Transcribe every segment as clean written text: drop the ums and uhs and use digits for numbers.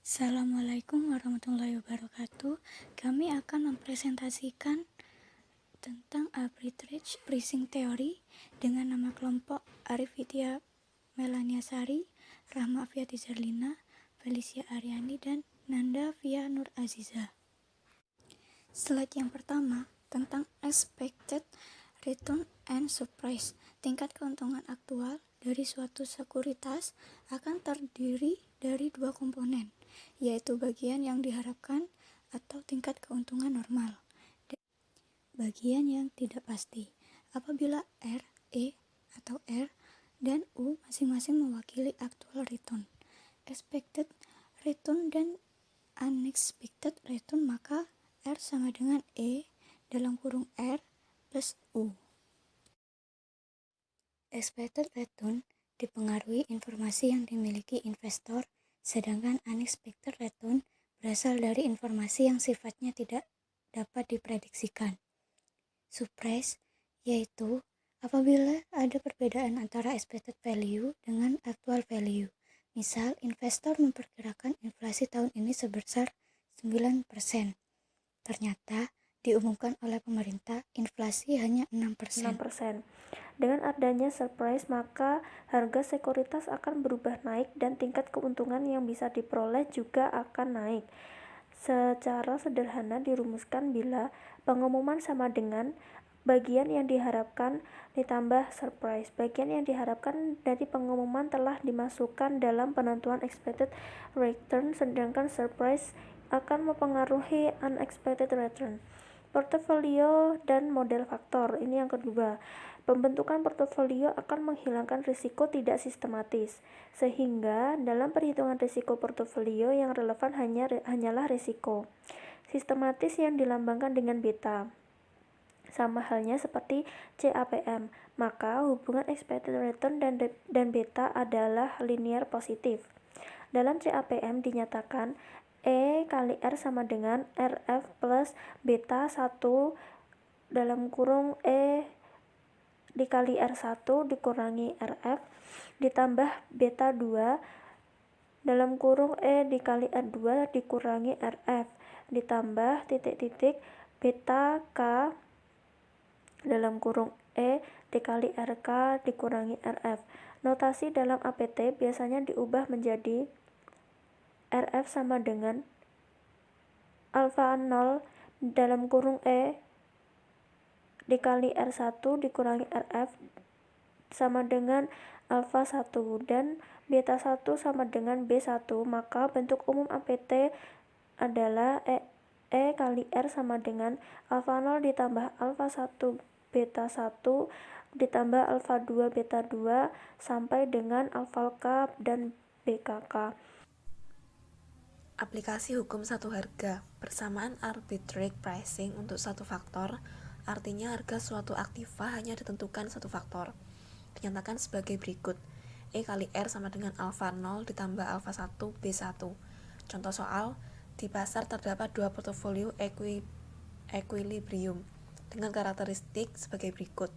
Assalamualaikum warahmatullahi wabarakatuh. Kami akan mempresentasikan tentang arbitrage pricing theory dengan nama kelompok Arif Widya Melaniasari, Rahma Afiati Zarlina, Felicia Aryani, dan Nanda Via Nur Aziza. Slide yang pertama tentang expected return and surprise. Tingkat keuntungan aktual dari suatu sekuritas akan terdiri dari dua komponen, yaitu bagian yang diharapkan atau tingkat keuntungan normal, dan bagian yang tidak pasti. Apabila R, E, atau R, dan U masing-masing mewakili actual return, expected return, dan unexpected return, maka R sama dengan E dalam kurung R plus U. Expected return dipengaruhi informasi yang dimiliki investor, sedangkan unexpected return berasal dari informasi yang sifatnya tidak dapat diprediksikan. Surprise yaitu apabila ada perbedaan antara expected value dengan actual value. Misal, investor memperkirakan inflasi tahun ini sebesar 9%. Ternyata diumumkan oleh pemerintah inflasi hanya 6%. Dengan adanya surprise, maka harga sekuritas akan berubah naik dan tingkat keuntungan yang bisa diperoleh juga akan naik. Secara sederhana dirumuskan bila pengumuman sama dengan bagian yang diharapkan ditambah surprise. Bagian yang diharapkan dari pengumuman telah dimasukkan dalam penentuan expected return, sedangkan surprise akan mempengaruhi unexpected return. Portofolio dan model faktor. Ini yang kedua. Pembentukan portofolio akan menghilangkan risiko tidak sistematis, sehingga dalam perhitungan risiko portofolio yang relevan hanyalah risiko sistematis yang dilambangkan dengan beta. Sama halnya seperti CAPM, maka hubungan expected return dan beta adalah linear positif. Dalam CAPM dinyatakan E kali R sama dengan RF plus beta 1 dalam kurung E dikali R1 dikurangi RF ditambah beta 2 dalam kurung E dikali R2 dikurangi RF ditambah titik-titik beta K dalam kurung E dikali RK dikurangi RF. Notasi dalam APT biasanya diubah menjadi RF sama dengan alfa 0 dalam kurung E dikali R1 dikurangi RF sama dengan alfa 1 dan beta 1 sama dengan B1, maka bentuk umum APT adalah E kali R sama dengan alfa 0 ditambah alfa 1 beta 1 ditambah alfa 2 beta 2 sampai dengan alfa K dan BKK. Aplikasi hukum satu harga. Persamaan arbitrage pricing untuk satu faktor artinya harga suatu aktiva hanya ditentukan satu faktor. Dinyatakan sebagai berikut. E kali R sama dengan alfa 0 ditambah alfa 1 B1. Contoh soal, di pasar terdapat dua portofolio equilibrium dengan karakteristik sebagai berikut.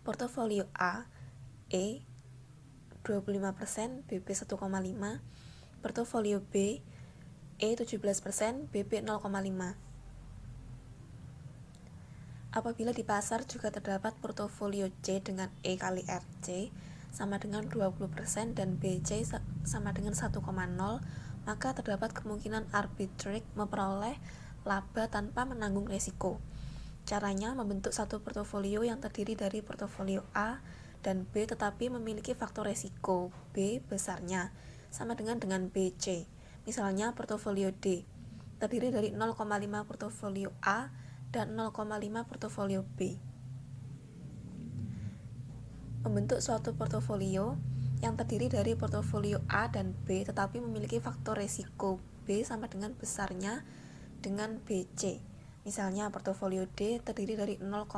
Portofolio A, E 25%, BB 1,5, portofolio B, E 17%, BB 0,5. Apabila di pasar juga terdapat portofolio C dengan E kali RC sama dengan 20% dan BC sama dengan 1,0, maka terdapat kemungkinan arbitrage memperoleh laba tanpa menanggung risiko. Caranya membentuk satu portofolio yang terdiri dari portofolio A dan B tetapi memiliki faktor risiko B besarnya sama dengan BC. Misalnya portofolio D terdiri dari 0,5 portofolio A dan 0,5 portofolio B. Membentuk suatu portofolio yang terdiri dari portofolio A dan B tetapi memiliki faktor risiko B sama dengan besarnya dengan BC. Misalnya portofolio D terdiri dari 0,5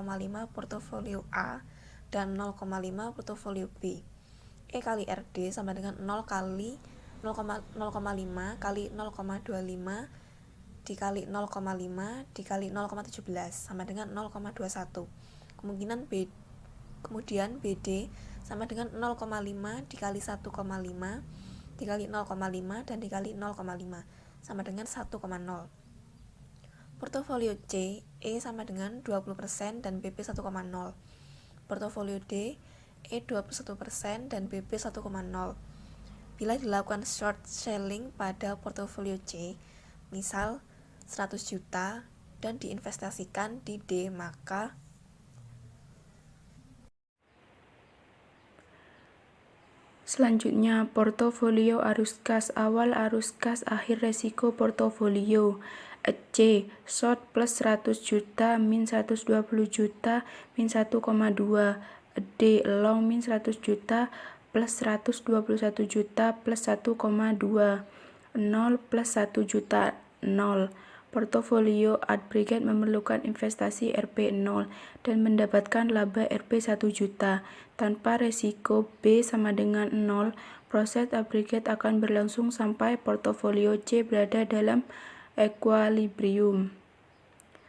portofolio A dan 0,5 portofolio B. E kali RD sama dengan 0,5 kali 0,25 dikali 0,5 dikali 0,17 sama dengan 0,21. Kemudian BD sama dengan 0,5 dikali 1,5 dikali 0,5 dan dikali 0,5 sama dengan 1,0. Portofolio C, E sama dengan 20% dan BP 1,0. Portofolio D, E 21% dan BP 1,0. Bila dilakukan short selling pada portofolio C, misal 100 juta dan diinvestasikan di D, maka selanjutnya, portofolio arus kas awal, arus kas akhir, resiko portofolio. C. Short plus 100 juta min 120 juta min 1,2. D. Long min 100 juta plus 121 juta plus 1,2. 0 plus 1 juta 0. Portofolio aggregate memerlukan investasi Rp0 dan mendapatkan laba Rp1 juta. Tanpa resiko B sama dengan 0, proses aggregate akan berlangsung sampai portofolio C berada dalam equilibrium.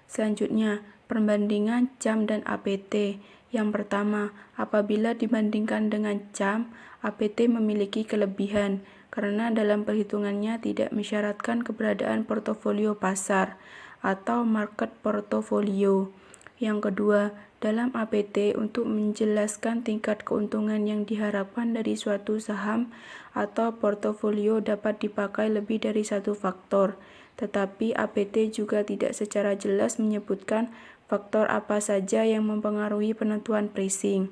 Selanjutnya, perbandingan CAM dan APT. Yang pertama, apabila dibandingkan dengan CAM, APT memiliki kelebihan karena dalam perhitungannya tidak mensyaratkan keberadaan portofolio pasar atau market portfolio. Yang kedua, dalam APT untuk menjelaskan tingkat keuntungan yang diharapkan dari suatu saham atau portofolio dapat dipakai lebih dari satu faktor, tetapi APT juga tidak secara jelas menyebutkan faktor apa saja yang mempengaruhi penentuan pricing.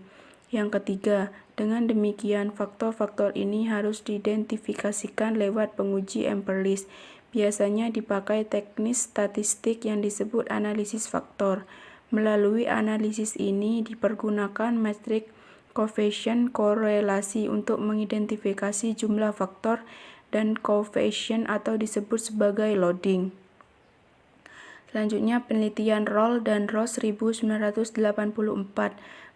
Yang ketiga, dengan demikian faktor-faktor ini harus diidentifikasikan lewat penguji empiris. Biasanya dipakai teknik statistik yang disebut analisis faktor. Melalui analisis ini dipergunakan metrik koefisien korelasi untuk mengidentifikasi jumlah faktor dan koefisien atau disebut sebagai loading. Selanjutnya, penelitian Roll dan Ross 1984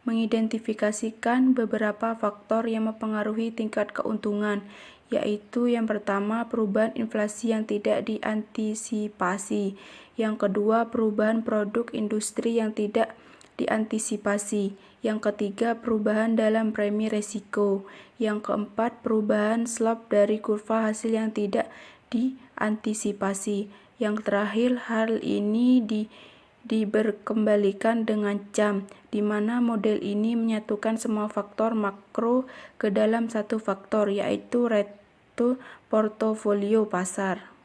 mengidentifikasikan beberapa faktor yang mempengaruhi tingkat keuntungan, yaitu yang pertama, perubahan inflasi yang tidak diantisipasi. Yang kedua, perubahan produk industri yang tidak diantisipasi. Yang ketiga, perubahan dalam premi risiko. Yang keempat, perubahan slope dari kurva hasil yang tidak diantisipasi. Yang terakhir, hal ini diberkembalikan dengan CAM, di mana model ini menyatukan semua faktor makro ke dalam satu faktor, yaitu return portofolio pasar.